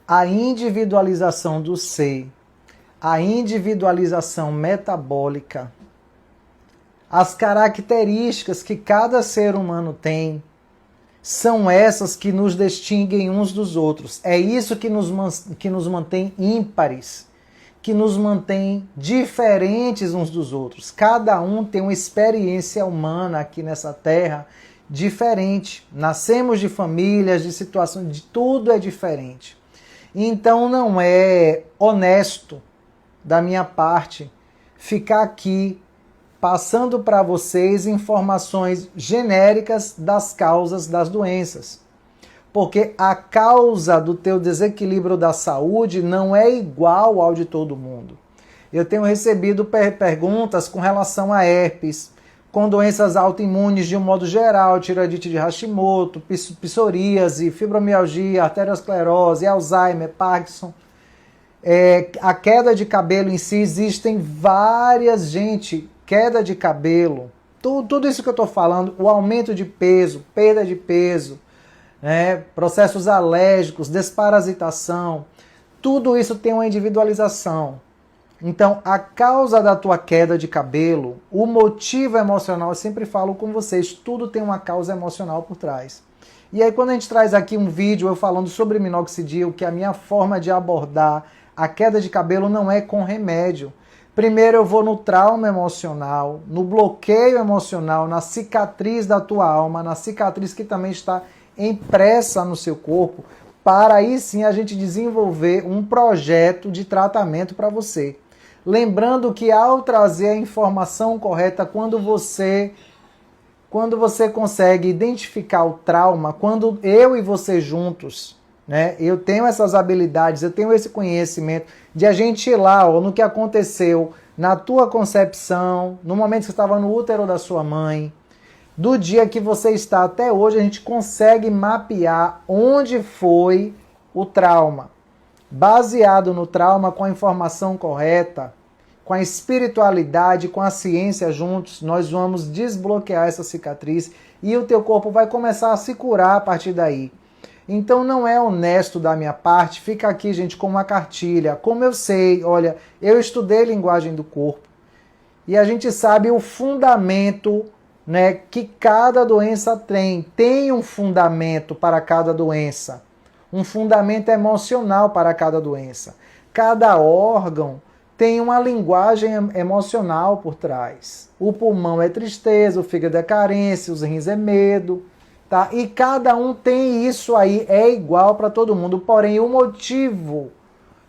a individualização do ser, a individualização metabólica, as características que cada ser humano tem, são essas que nos distinguem uns dos outros. É isso que nos mantém ímpares, que nos mantém diferentes uns dos outros. Cada um tem uma experiência humana aqui nessa terra diferente. Nascemos de famílias, de situações, de tudo é diferente. Então não é honesto da minha parte ficar aqui passando para vocês informações genéricas das causas das doenças. Porque a causa do teu desequilíbrio da saúde não é igual ao de todo mundo. Eu tenho recebido perguntas com relação a herpes, com doenças autoimunes de um modo geral, tireoidite de Hashimoto, psoríase, fibromialgia, arteriosclerose, Alzheimer, Parkinson. A queda de cabelo em si, existem várias, queda de cabelo, tudo isso que eu estou falando, o aumento de peso, perda de peso, processos alérgicos, desparasitação, tudo isso tem uma individualização. Então, a causa da tua queda de cabelo, o motivo emocional, eu sempre falo com vocês, tudo tem uma causa emocional por trás. E aí, quando a gente traz aqui um vídeo eu falando sobre minoxidil, que a minha forma de abordar a queda de cabelo não é com remédio. Primeiro eu vou no trauma emocional, no bloqueio emocional, na cicatriz da tua alma, na cicatriz que também está impressa no seu corpo, para aí sim a gente desenvolver um projeto de tratamento para você. Lembrando que ao trazer a informação correta, quando você consegue identificar o trauma, quando eu e você juntos, eu tenho essas habilidades, eu tenho esse conhecimento de a gente ir lá no que aconteceu na tua concepção, no momento que você estava no útero da sua mãe, do dia que você está até hoje, a gente consegue mapear onde foi o trauma. Baseado no trauma, com a informação correta, com a espiritualidade, com a ciência juntos, nós vamos desbloquear essa cicatriz e o teu corpo vai começar a se curar a partir daí. Então não é honesto da minha parte, fica aqui, gente, com uma cartilha. Como eu sei, olha, eu estudei linguagem do corpo e a gente sabe o fundamento, que cada doença tem um fundamento para cada doença, um fundamento emocional para cada doença. Cada órgão tem uma linguagem emocional por trás. O pulmão é tristeza, o fígado é carência, os rins é medo, tá? E cada um tem isso aí, é igual para todo mundo. Porém, o motivo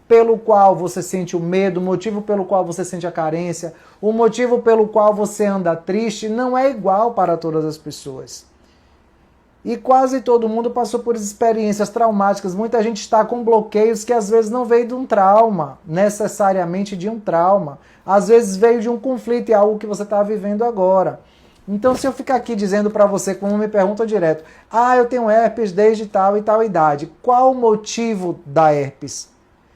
pelo qual você sente o medo, o motivo pelo qual você sente a carência, o motivo pelo qual você anda triste, não é igual para todas as pessoas. E quase todo mundo passou por experiências traumáticas. Muita gente está com bloqueios que às vezes não veio de um trauma, necessariamente de um trauma. Às vezes veio de um conflito e algo que você está vivendo agora. Então, se eu ficar aqui dizendo para você, como me pergunta direto, eu tenho herpes desde tal e tal idade, qual o motivo da herpes?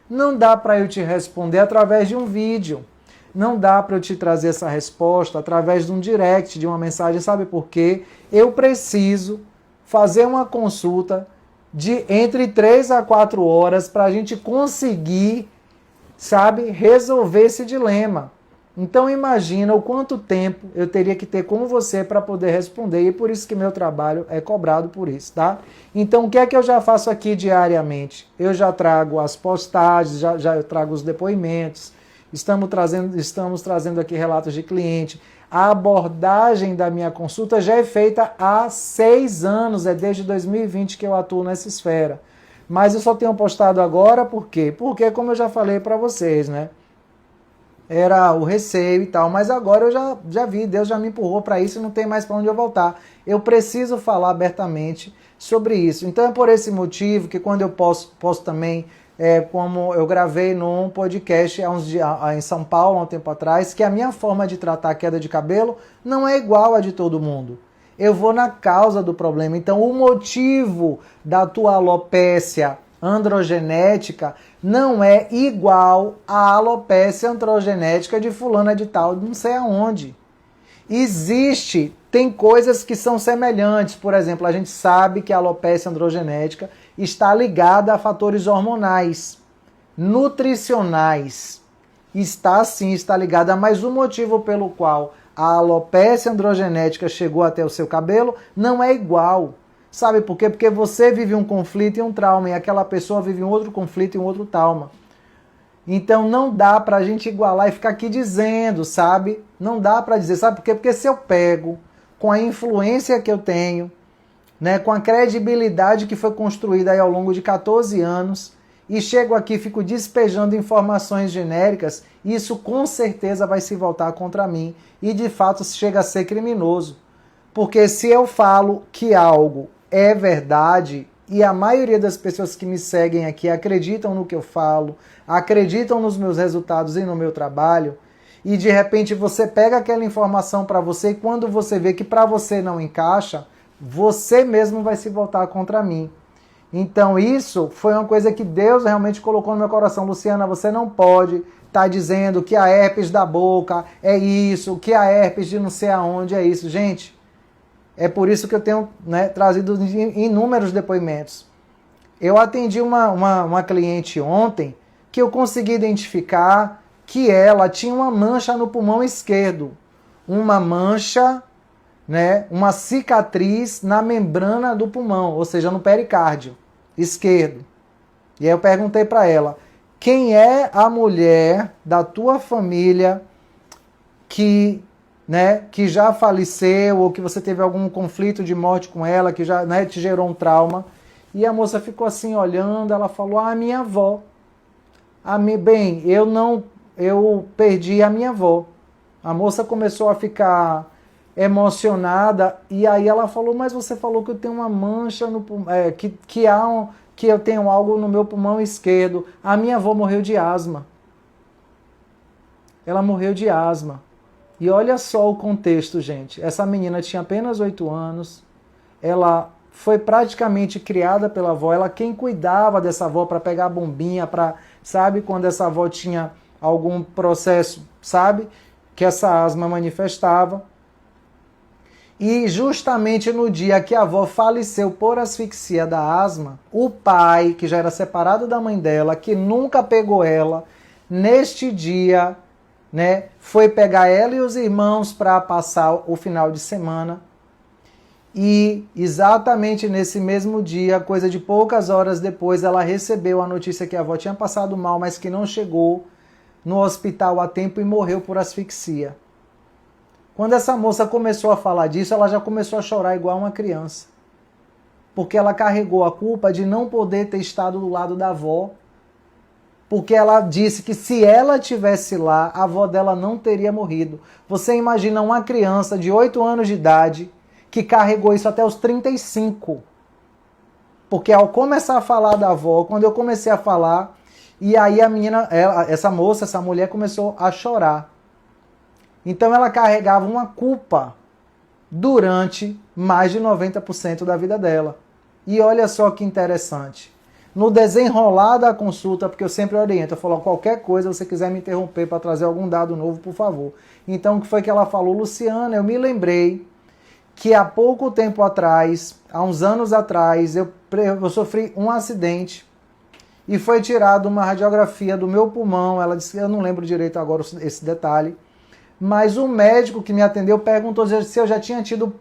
Não dá para eu te responder através de um vídeo. Não dá para eu te trazer essa resposta através de um direct, de uma mensagem. Sabe por quê? Eu preciso fazer uma consulta de entre 3 a 4 horas para a gente conseguir, resolver esse dilema. Então imagina o quanto tempo eu teria que ter com você para poder responder, e por isso que meu trabalho é cobrado por isso, tá? Então o que é que eu já faço aqui diariamente? Eu já trago as postagens, já eu trago os depoimentos, estamos trazendo aqui relatos de cliente. A abordagem da minha consulta já é feita há 6 anos, é desde 2020 que eu atuo nessa esfera. Mas eu só tenho postado agora, por quê? Porque, como eu já falei para vocês, era o receio e tal, mas agora eu já vi, Deus já me empurrou para isso e não tem mais para onde eu voltar. Eu preciso falar abertamente sobre isso. Então é por esse motivo que quando eu posso também, como eu gravei num podcast em São Paulo há um tempo atrás, que a minha forma de tratar a queda de cabelo não é igual a de todo mundo. Eu vou na causa do problema. Então o motivo da tua alopécia androgenética não é igual à alopécia androgenética de fulana de tal, não sei aonde. Tem coisas que são semelhantes. Por exemplo, a gente sabe que a alopécia androgenética está ligada a fatores hormonais, nutricionais. Está sim, está ligada, mas o motivo pelo qual a alopecia androgenética chegou até o seu cabelo não é igual. Sabe por quê? Porque você vive um conflito e um trauma, e aquela pessoa vive um outro conflito e um outro trauma. Então não dá pra gente igualar e ficar aqui dizendo, sabe? Não dá pra dizer, sabe por quê? Porque se eu pego com a influência que eu tenho, né, com a credibilidade que foi construída aí ao longo de 14 anos, e chego aqui e fico despejando informações genéricas, isso com certeza vai se voltar contra mim e de fato chega a ser criminoso. Porque se eu falo que algo é verdade, e a maioria das pessoas que me seguem aqui acreditam no que eu falo, acreditam nos meus resultados e no meu trabalho, e de repente você pega aquela informação para você e quando você vê que para você não encaixa, você mesmo vai se voltar contra mim. Então isso foi uma coisa que Deus realmente colocou no meu coração. Luciana, você não pode estar dizendo que a herpes da boca é isso, que a herpes de não sei aonde é isso. Gente, é por isso que eu tenho, né, trazido inúmeros depoimentos. Eu atendi uma cliente ontem que eu consegui identificar que ela tinha uma mancha no pulmão esquerdo. Uma mancha, né, uma cicatriz na membrana do pulmão, ou seja, no pericárdio esquerdo. E aí eu perguntei para ela, quem é a mulher da tua família que, né, que já faleceu ou que você teve algum conflito de morte com ela, que já, né, te gerou um trauma? E a moça ficou assim olhando, ela falou, minha avó. Bem, eu perdi a minha avó. A moça começou a ficar emocionada e aí ela falou, mas você falou que eu tenho uma mancha no que eu tenho algo no meu pulmão esquerdo. A minha avó morreu de asma. Ela morreu de asma. E olha só o contexto, gente. Essa menina tinha apenas 8 anos. Ela foi praticamente criada pela avó. Ela quem cuidava dessa avó para pegar a bombinha, para, sabe, quando essa avó tinha algum processo, sabe, que essa asma manifestava. E justamente no dia que a avó faleceu por asfixia da asma, o pai, que já era separado da mãe dela, que nunca pegou ela, neste dia, né, foi pegar ela e os irmãos para passar o final de semana. E exatamente nesse mesmo dia, coisa de poucas horas depois, ela recebeu a notícia que a avó tinha passado mal, mas que não chegou no hospital a tempo e morreu por asfixia. Quando essa moça começou a falar disso, ela já começou a chorar igual uma criança. Porque ela carregou a culpa de não poder ter estado do lado da avó. Porque ela disse que se ela tivesse lá, a avó dela não teria morrido. Você imagina uma criança de 8 anos de idade que carregou isso até os 35. Porque ao começar a falar da avó, quando eu comecei a falar, e aí a menina, essa moça, essa mulher começou a chorar. Então ela carregava uma culpa durante mais de 90% da vida dela. E olha só que interessante. No desenrolar da consulta, porque eu sempre oriento, eu falo qualquer coisa, se você quiser me interromper para trazer algum dado novo, por favor. Então o que foi que ela falou? Luciana, eu me lembrei que há pouco tempo atrás, há uns anos atrás, eu sofri um acidente e foi tirada uma radiografia do meu pulmão. Ela disse, eu não lembro direito agora esse detalhe, mas o médico que me atendeu perguntou se eu já tinha tido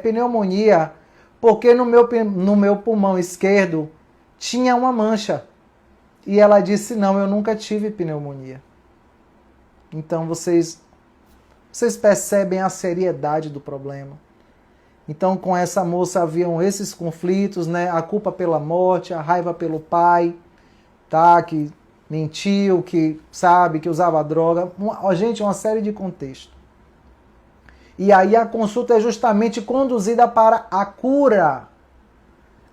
pneumonia, porque no meu pulmão esquerdo tinha uma mancha. E ela disse, não, eu nunca tive pneumonia. Então vocês percebem a seriedade do problema. Então com essa moça haviam esses conflitos, né? A culpa pela morte, a raiva pelo pai, tá? Que mentiu, que sabe, que usava droga. Gente, uma série de contextos. E aí a consulta é justamente conduzida para a cura.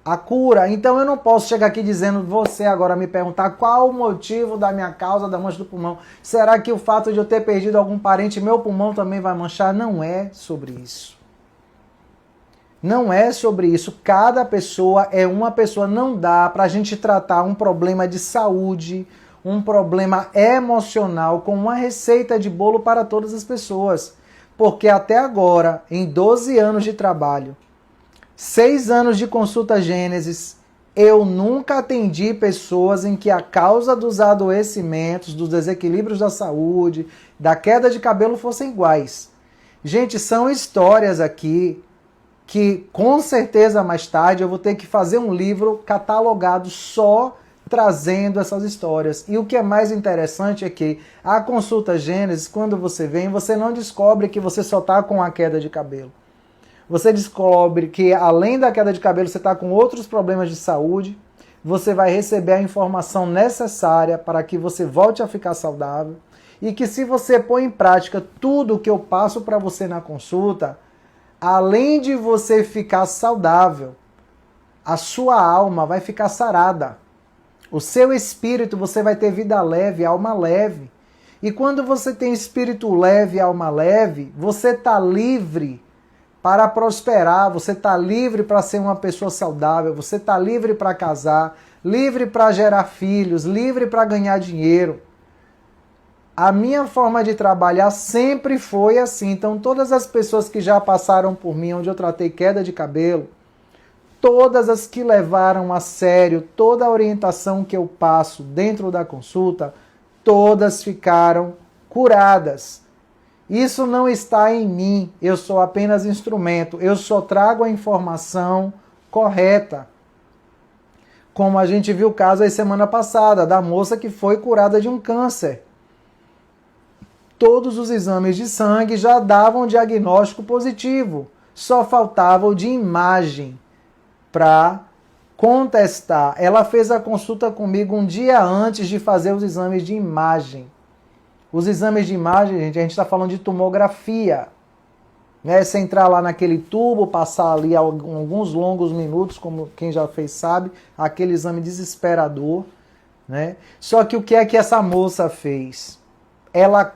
A cura. Então eu não posso chegar aqui dizendo, você agora me perguntar qual o motivo da minha causa da mancha do pulmão. Será que o fato de eu ter perdido algum parente, meu pulmão também vai manchar? Não é sobre isso. Não é sobre isso. Cada pessoa é uma pessoa. Não dá para a gente tratar um problema de saúde, um problema emocional com uma receita de bolo para todas as pessoas. Porque até agora, em 12 anos de trabalho, 6 anos de consulta Gênesis, Eu nunca atendi pessoas em que a causa dos adoecimentos, dos desequilíbrios da saúde, da queda de cabelo fossem iguais. Gente, são histórias aqui que com certeza mais tarde eu vou ter que fazer um livro catalogado só trazendo essas histórias. E o que é mais interessante é que a consulta Gênesis, quando você vem, você não descobre que você só está com a queda de cabelo. Você descobre que além da queda de cabelo você está com outros problemas de saúde. Você vai receber a informação necessária para que você volte a ficar saudável. E que se você põe em prática tudo o que eu passo para você na consulta, além de você ficar saudável, a sua alma vai ficar sarada. O seu espírito, você vai ter vida leve, alma leve. E quando você tem espírito leve, alma leve, você está livre para prosperar, você está livre para ser uma pessoa saudável, você está livre para casar, livre para gerar filhos, livre para ganhar dinheiro. A minha forma de trabalhar sempre foi assim. Então, todas as pessoas que já passaram por mim, onde eu tratei queda de cabelo, todas as que levaram a sério toda a orientação que eu passo dentro da consulta, todas ficaram curadas. Isso não está em mim, eu sou apenas instrumento, eu só trago a informação correta. Como a gente viu o caso aí semana passada, da moça que foi curada de um câncer. Todos os exames de sangue já davam diagnóstico positivo, só faltava o de imagem para contestar. Ela fez a consulta comigo um dia antes de fazer os exames de imagem. Os exames de imagem, gente, a gente está falando de tomografia. Né? Você entrar lá naquele tubo, passar ali alguns longos minutos, como quem já fez sabe, aquele exame desesperador. Né? Só que o que é que essa moça fez? Ela,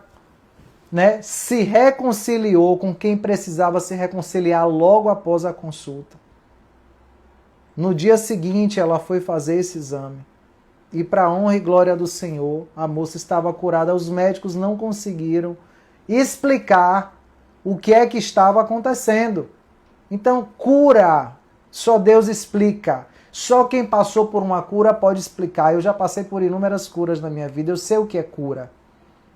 né, se reconciliou com quem precisava se reconciliar logo após a consulta. No dia seguinte, ela foi fazer esse exame. E para a honra e glória do Senhor, a moça estava curada. Os médicos não conseguiram explicar o que é que estava acontecendo. Então, cura, só Deus explica. Só quem passou por uma cura pode explicar. Eu já passei por inúmeras curas na minha vida, eu sei o que é cura.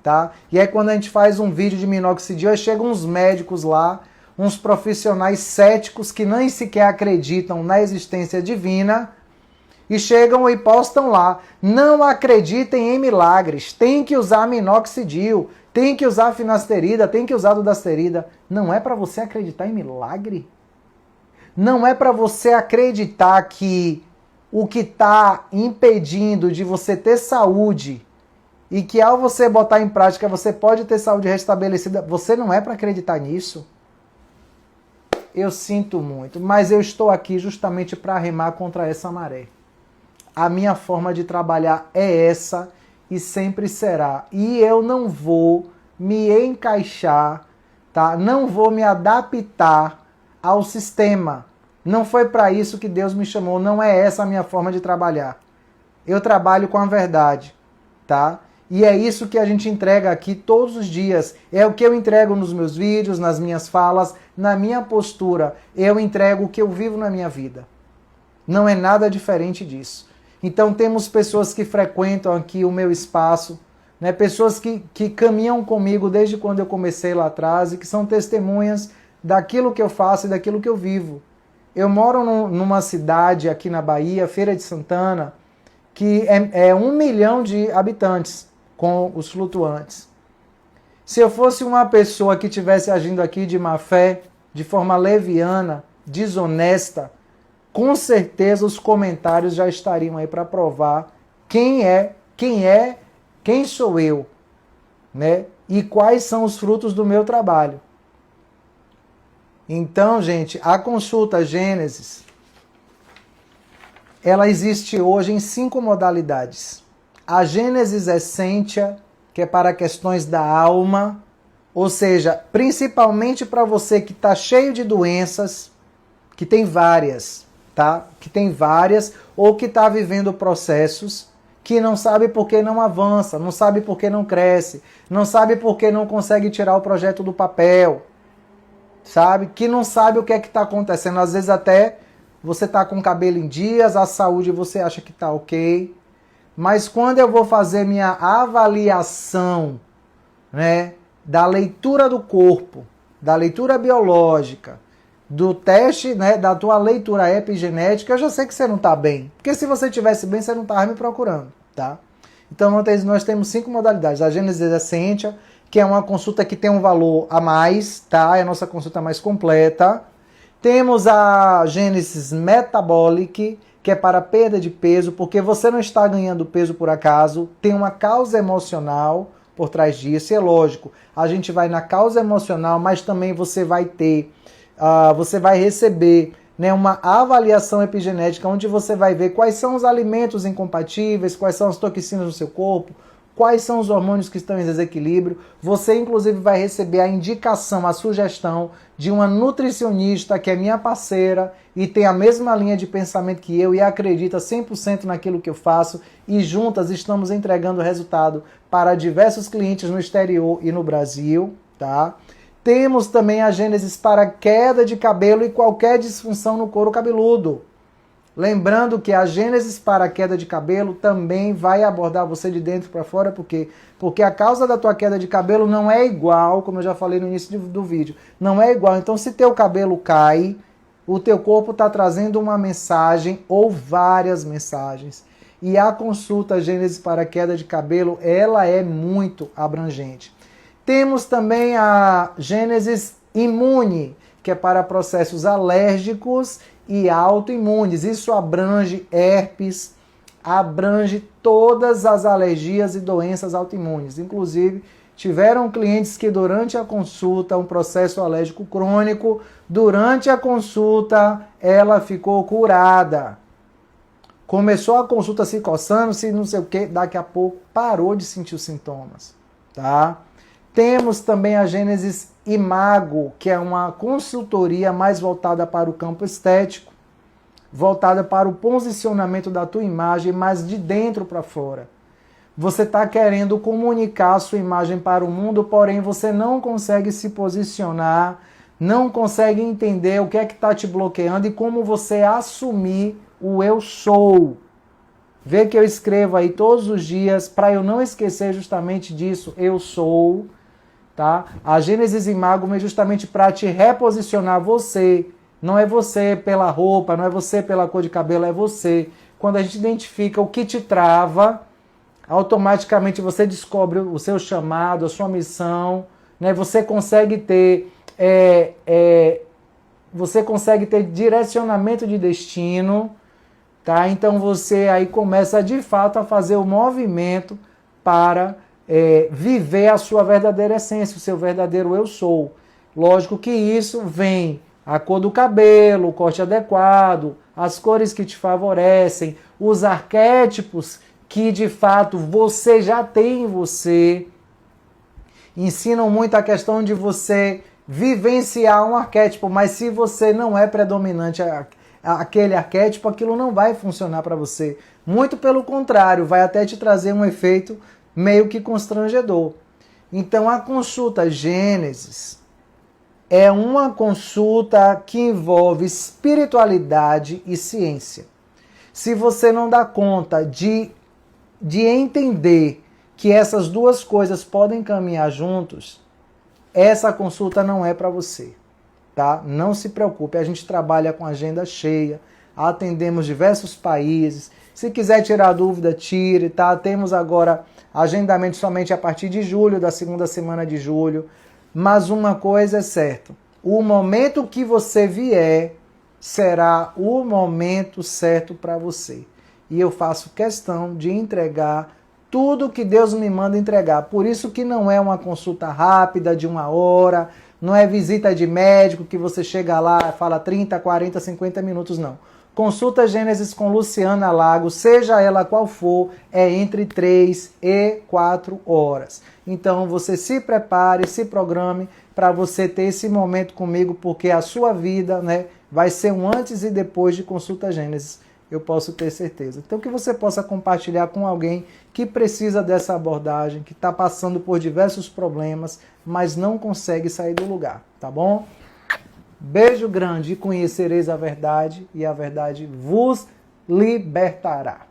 Tá? E aí quando a gente faz um vídeo de minoxidil, aí chegam uns médicos lá, uns profissionais céticos que nem sequer acreditam na existência divina, e chegam e postam lá, não acreditem em milagres, tem que usar minoxidil, tem que usar finasterida, tem que usar dudasterida. Não é para você acreditar em milagre? Não é para você acreditar que o que está impedindo de você ter saúde e que ao você botar em prática você pode ter saúde restabelecida, você não é para acreditar nisso? Eu sinto muito, mas eu estou aqui justamente para remar contra essa maré. A minha forma de trabalhar é essa e sempre será. E eu não vou me encaixar, tá? Não vou me adaptar ao sistema. Não foi para isso que Deus me chamou, não é essa a minha forma de trabalhar. Eu trabalho com a verdade, tá? E é isso que a gente entrega aqui todos os dias. É o que eu entrego nos meus vídeos, nas minhas falas, na minha postura. Eu entrego o que eu vivo na minha vida. Não é nada diferente disso. Então temos pessoas que frequentam aqui o meu espaço, né? Pessoas que caminham comigo desde quando eu comecei lá atrás e que são testemunhas daquilo que eu faço e daquilo que eu vivo. Eu moro numa cidade aqui na Bahia, Feira de Santana, que é 1 milhão de habitantes com os flutuantes. Se eu fosse uma pessoa que estivesse agindo aqui de má fé, de forma leviana, desonesta, com certeza os comentários já estariam aí para provar quem sou eu, né? E quais são os frutos do meu trabalho. Então, gente, a consulta Gênesis, ela existe hoje em 5 modalidades. A Gênesis Essentia, que é para questões da alma, ou seja, principalmente para você que está cheio de doenças, que tem várias, tá? Que tem várias, ou que está vivendo processos, que não sabe por que não avança, não sabe por que não cresce, não sabe por que não consegue tirar o projeto do papel, sabe? Que não sabe o que é que está acontecendo. Às vezes até você está com o cabelo em dias, a saúde você acha que está ok. Mas quando eu vou fazer minha avaliação, né, da leitura do corpo, da leitura biológica, do teste, né, da tua leitura epigenética, eu já sei que você não está bem. Porque se você estivesse bem, você não estava me procurando, tá? Então nós temos 5 modalidades. A Gênesis Essentia, que é uma consulta que tem um valor a mais, tá? É a nossa consulta mais completa. Temos a Gênesis Metabolic, que é para perda de peso, porque você não está ganhando peso por acaso, tem uma causa emocional por trás disso, e é lógico, a gente vai na causa emocional, mas também você vai ter, você vai receber, né, uma avaliação epigenética, onde você vai ver quais são os alimentos incompatíveis, quais são as toxinas no seu corpo, quais são os hormônios que estão em desequilíbrio. Você, inclusive, vai receber a indicação, a sugestão de uma nutricionista que é minha parceira e tem a mesma linha de pensamento que eu e acredita 100% naquilo que eu faço, e juntas estamos entregando resultado para diversos clientes no exterior e no Brasil, tá? Temos também a Gênesis para queda de cabelo e qualquer disfunção no couro cabeludo. Lembrando que a Gênesis para queda de cabelo também vai abordar você de dentro para fora, porque a causa da tua queda de cabelo não é igual, como eu já falei no início do vídeo, não é igual. Então, se teu cabelo cai, o teu corpo está trazendo uma mensagem ou várias mensagens. E a consulta Gênesis para queda de cabelo, ela é muito abrangente. Temos também a Gênesis Imune, que é para processos alérgicos e autoimunes. Isso abrange herpes, abrange todas as alergias e doenças autoimunes. Inclusive, tiveram clientes que durante a consulta, um processo alérgico crônico, durante a consulta ela ficou curada. Começou a consulta se coçando, se não sei o que, daqui a pouco parou de sentir os sintomas, tá? Temos também a Gênesis Imago, que é uma consultoria mais voltada para o campo estético, voltada para o posicionamento da tua imagem, mas de dentro para fora. Você está querendo comunicar a sua imagem para o mundo, porém você não consegue se posicionar, não consegue entender o que é que está te bloqueando e como você assumir o eu sou. Vê que eu escrevo aí todos os dias para eu não esquecer justamente disso, eu sou. Tá? A Gênesis Imago é justamente para te reposicionar você. Não é você pela roupa, não é você pela cor de cabelo, é você. Quando a gente identifica o que te trava, automaticamente você descobre o seu chamado, a sua missão, né? Você consegue ter direcionamento de destino, tá? Então você aí começa de fato a fazer o movimento para viver a sua verdadeira essência, o seu verdadeiro eu sou. Lógico que isso vem a cor do cabelo, o corte adequado, as cores que te favorecem, os arquétipos que de fato você já tem em você. Ensinam muito a questão de você vivenciar um arquétipo, mas se você não é predominante aquele arquétipo, aquilo não vai funcionar para você. Muito pelo contrário, vai até te trazer um efeito meio que constrangedor. Então a consulta Gênesis é uma consulta que envolve espiritualidade e ciência. Se você não dá conta de entender que essas duas coisas podem caminhar juntos, essa consulta não é para você, tá? Não se preocupe, a gente trabalha com agenda cheia, atendemos diversos países. Se quiser tirar dúvida, tire, tá? Temos agora agendamento somente a partir de julho, da segunda semana de julho. Mas uma coisa é certa, o momento que você vier será o momento certo para você. E eu faço questão de entregar tudo que Deus me manda entregar. Por isso que não é uma consulta rápida de 1 hora, não é visita de médico que você chega lá e fala 30, 40, 50 minutos, não. Consulta Gênesis com Luciana Lago, seja ela qual for, é entre 3 e 4 horas. Então você se prepare, se programe para você ter esse momento comigo, porque a sua vida, né, vai ser um antes e depois de Consulta Gênesis, eu posso ter certeza. Então que você possa compartilhar com alguém que precisa dessa abordagem, que está passando por diversos problemas, mas não consegue sair do lugar, tá bom? Beijo grande e conhecereis a verdade vos libertará.